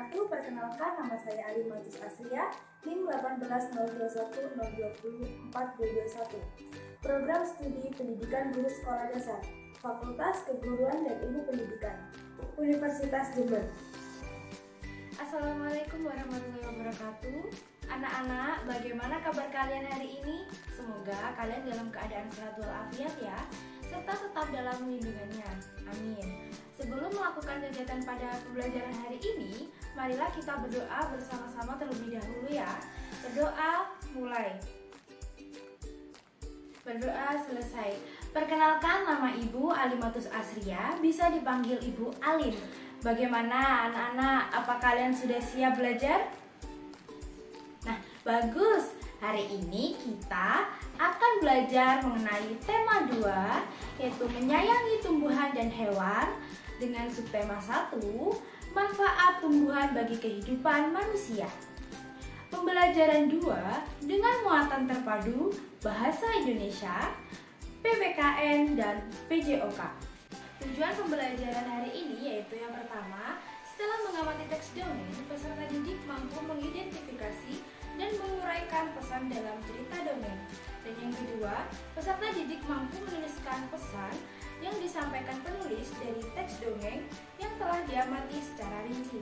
wabarakatuh. Perkenalkan, nama saya Alimatus Asria, NIM 18021020421. Program Studi Pendidikan Guru Sekolah Dasar, Fakultas Keguruan dan Ilmu Pendidikan, Universitas Jember. Assalamualaikum warahmatullahi wabarakatuh. Anak-anak, bagaimana kabar kalian hari ini? Semoga kalian dalam keadaan sehat walafiat ya, serta tetap dalam lindungannya. Amin. Sebelum melakukan kegiatan pada pembelajaran hari ini, marilah kita berdoa bersama-sama terlebih dahulu ya. Berdoa mulai. Berdoa selesai. Perkenalkan, nama Ibu Alimatus Asria, bisa dipanggil Ibu Alim. Bagaimana anak-anak, apa kalian sudah siap belajar? Nah, bagus. Hari ini kita akan belajar mengenai tema 2, yaitu menyayangi tumbuhan dan hewan, dengan subtema 1, manfaat tumbuhan bagi kehidupan manusia. Pembelajaran 2 dengan muatan terpadu Bahasa Indonesia, PPKN, dan PJOK. Tujuan pembelajaran hari ini yaitu yang pertama, setelah mengamati teks dongeng, peserta didik mampu mengidentifikasi dan menguraikan pesan dalam cerita dongeng. Dan yang kedua, peserta didik mampu menuliskan pesan yang disampaikan penulis dari teks dongeng yang telah diamati secara rinci.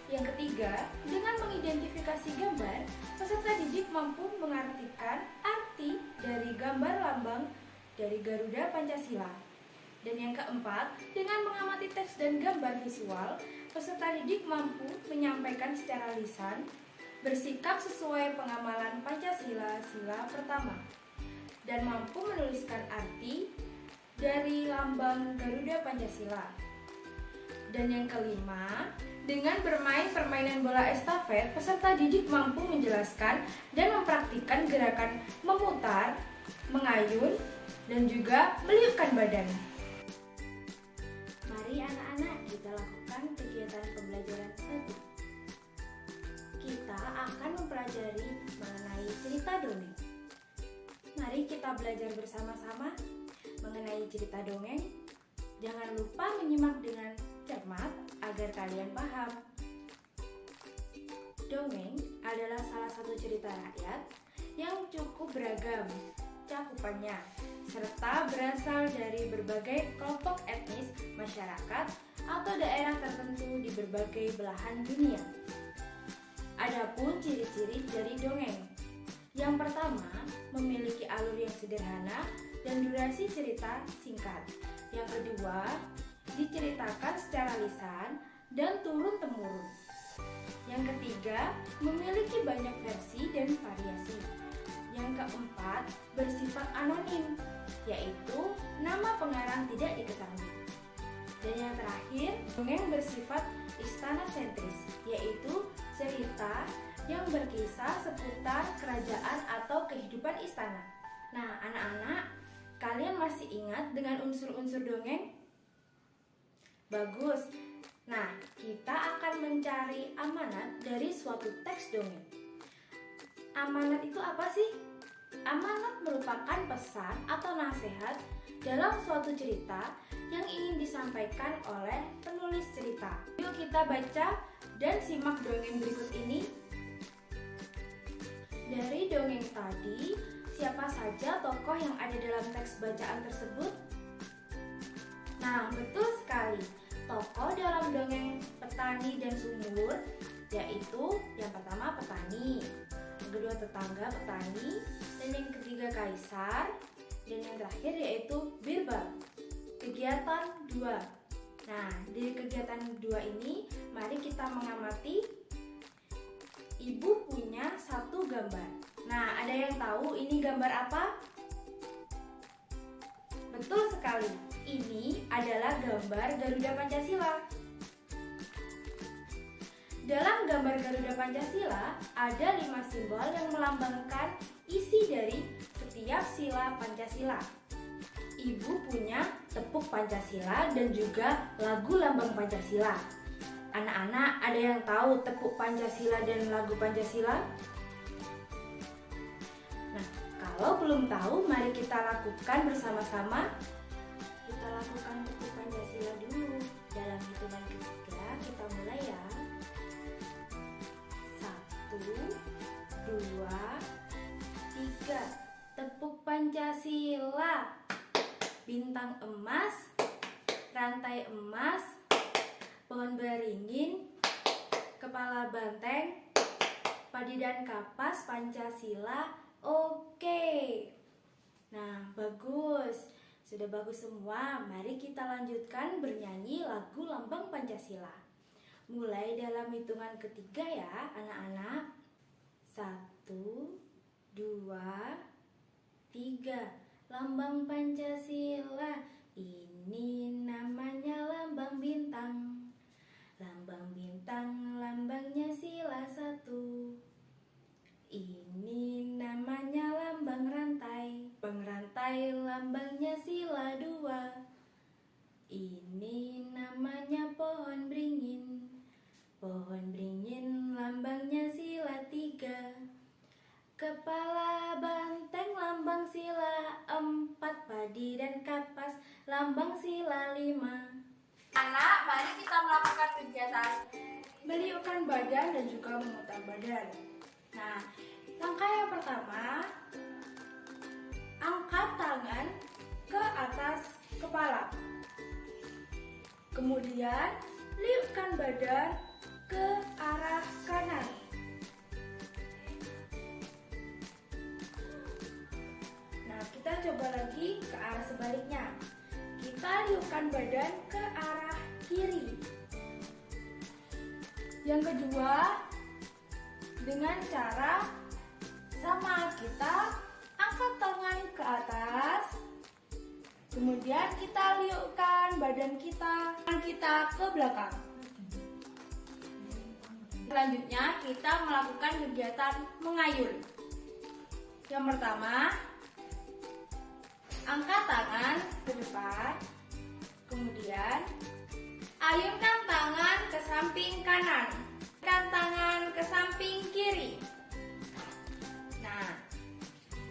Yang ketiga, dengan mengidentifikasi gambar, peserta didik mampu mengartikan arti dari gambar lambang dari Garuda Pancasila. Dan yang keempat, dengan mengamati teks dan gambar visual, peserta didik mampu menyampaikan secara lisan, bersikap sesuai pengamalan Pancasila sila pertama, dan mampu menuliskan arti dari lambang Garuda Pancasila. Dan yang kelima, dengan bermain permainan bola estafet, peserta didik mampu menjelaskan dan mempraktikkan gerakan memutar, mengayun, dan juga meliupkan badan. Mari anak-anak kita lakukan kegiatan pembelajaran 1. Kita akan mempelajari mengenai cerita dongeng. Mari kita belajar bersama-sama mengenai cerita dongeng. Jangan lupa menyimak dengan cermat agar kalian paham. Dongeng adalah salah satu cerita rakyat yang cukup beragam cakupannya, serta berasal dari berbagai kelompok etnis masyarakat atau daerah tertentu di berbagai belahan dunia. Adapun ciri-ciri dari dongeng. Yang pertama, memiliki alur yang sederhana dan durasi cerita singkat. Yang kedua, diceritakan secara lisan dan turun-temurun. Yang ketiga, memiliki banyak versi dan variasi. Yang keempat, bersifat anonim, yaitu nama pengarang tidak diketahui. Dan yang terakhir, dongeng bersifat istana sentris, yaitu cerita yang berkisah seputar kerajaan atau kehidupan istana. Nah, anak-anak, kalian masih ingat dengan unsur-unsur dongeng? Bagus. Nah, kita akan mencari amanat dari suatu teks dongeng. Amanat itu apa sih? Amanat merupakan pesan atau nasihat dalam suatu cerita yang ingin disampaikan oleh penulis cerita. Yuk kita baca dan simak dongeng berikut ini. Dari dongeng tadi, siapa saja tokoh yang ada dalam teks bacaan tersebut? Nah, betul sekali. Tokoh dalam dongeng Petani dan Sumur, yaitu yang pertama petani, yang kedua tetangga petani, dan yang ketiga kaisar, dan yang terakhir yaitu birbal. Kegiatan 2. Nah, dari kegiatan 2 ini, mari kita mengamati. Ibu punya satu gambar. Nah, ada yang tahu ini gambar apa? Betul sekali, ini adalah gambar Garuda Pancasila. Dalam gambar Garuda Pancasila, ada 5 simbol yang melambangkan isi dari setiap sila Pancasila. Ibu punya tepuk Pancasila dan juga lagu lambang Pancasila. Anak-anak, ada yang tahu tepuk Pancasila dan lagu Pancasila? Nah, kalau belum tahu, mari kita lakukan bersama-sama. Kita lakukan tepuk Pancasila dulu. Dalam hitungan ketiga, kita mulai ya. emas, rantai emas, pohon beringin, kepala banteng, padi dan kapas, Pancasila. Oke. Nah, bagus. Sudah bagus semua. Mari kita lanjutkan bernyanyi lagu Lambang Pancasila. Mulai dalam hitungan ketiga ya, anak-anak. 1, 2, 3. Lambang Pancasila, ini namanya lambang bintang. Lambang bintang, lambangnya sila 1. Ini namanya lambang rantai. Lambang rantai, lambangnya sila 2. Ini namanya pohon beringin. Pohon beringin, lambangnya sila 3. Kepala banteng, lambang sila 4. Padi dan kapas, lambang sila 5. Anak, mari kita melakukan kegiatan Meliukkan badan dan juga memutar badan. Nah, langkah yang pertama, angkat tangan ke atas kepala. Kemudian, liukkan badan ke arah kanan. Nah, kita coba lagi ke arah sebaliknya. Kita liukkan badan ke arah kiri. Yang kedua, dengan cara sama, kita angkat tangan ke atas. Kemudian kita liukkan badan kita ke belakang. Selanjutnya kita melakukan kegiatan mengayun. Yang pertama, angkat tangan ke depan. Kemudian ayunkan tangan ke samping kanan. Ayunkan tangan ke samping kiri. Nah,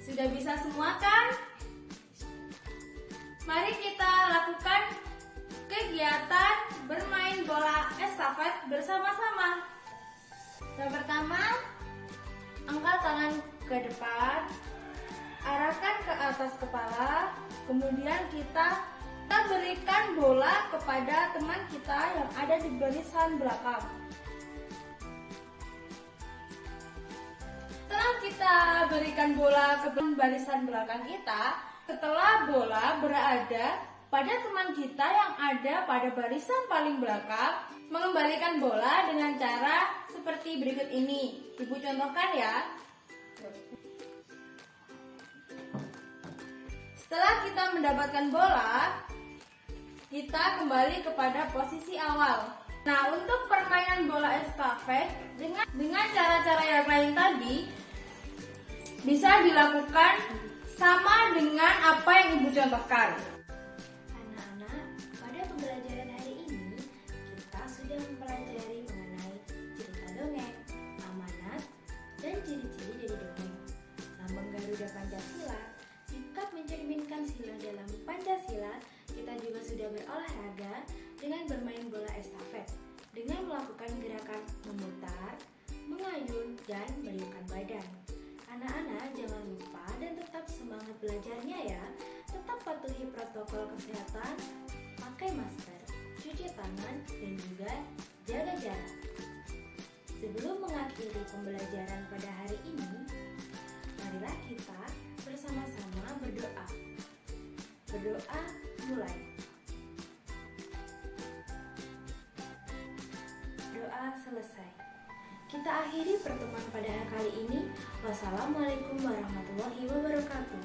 sudah bisa semua kan? Mari kita lakukan kegiatan bermain bola estafet bersama-sama. Yang pertama, angkat tangan ke depan, arahkan ke atas kepala, kemudian kita berikan bola kepada teman kita yang ada di barisan belakang. Setelah kita berikan bola ke barisan belakang kita, setelah bola berada pada teman kita yang ada pada barisan paling belakang, mengembalikan bola dengan cara seperti berikut ini. Ibu contohkan ya. Setelah kita mendapatkan bola, kita kembali kepada posisi awal. Nah, untuk permainan bola estafet dengan cara-cara yang lain tadi bisa dilakukan sama dengan apa yang Ibu contohkan. Anak-anak, pada pembelajaran hari ini kita sudah mempelajari mengenai cerita dongeng, amanat, dan ciri-ciri dari dongeng. Lambang Garuda Pancasila, sikap mencerminkan sila dalam Pancasila. Kita juga sudah berolahraga dengan bermain bola estafet, dengan melakukan gerakan memutar, mengayun, dan meliukkan badan. Anak-anak jangan lupa dan tetap semangat belajarnya ya. Tetap patuhi protokol kesehatan, pakai masker, cuci tangan, dan juga jaga jarak. Sebelum mengakhiri pembelajaran pada hari ini, marilah kita bersama-sama berdoa. Berdoa mulai. Doa selesai. Kita akhiri pertemuan pada kali ini. Wassalamualaikum warahmatullahi wabarakatuh.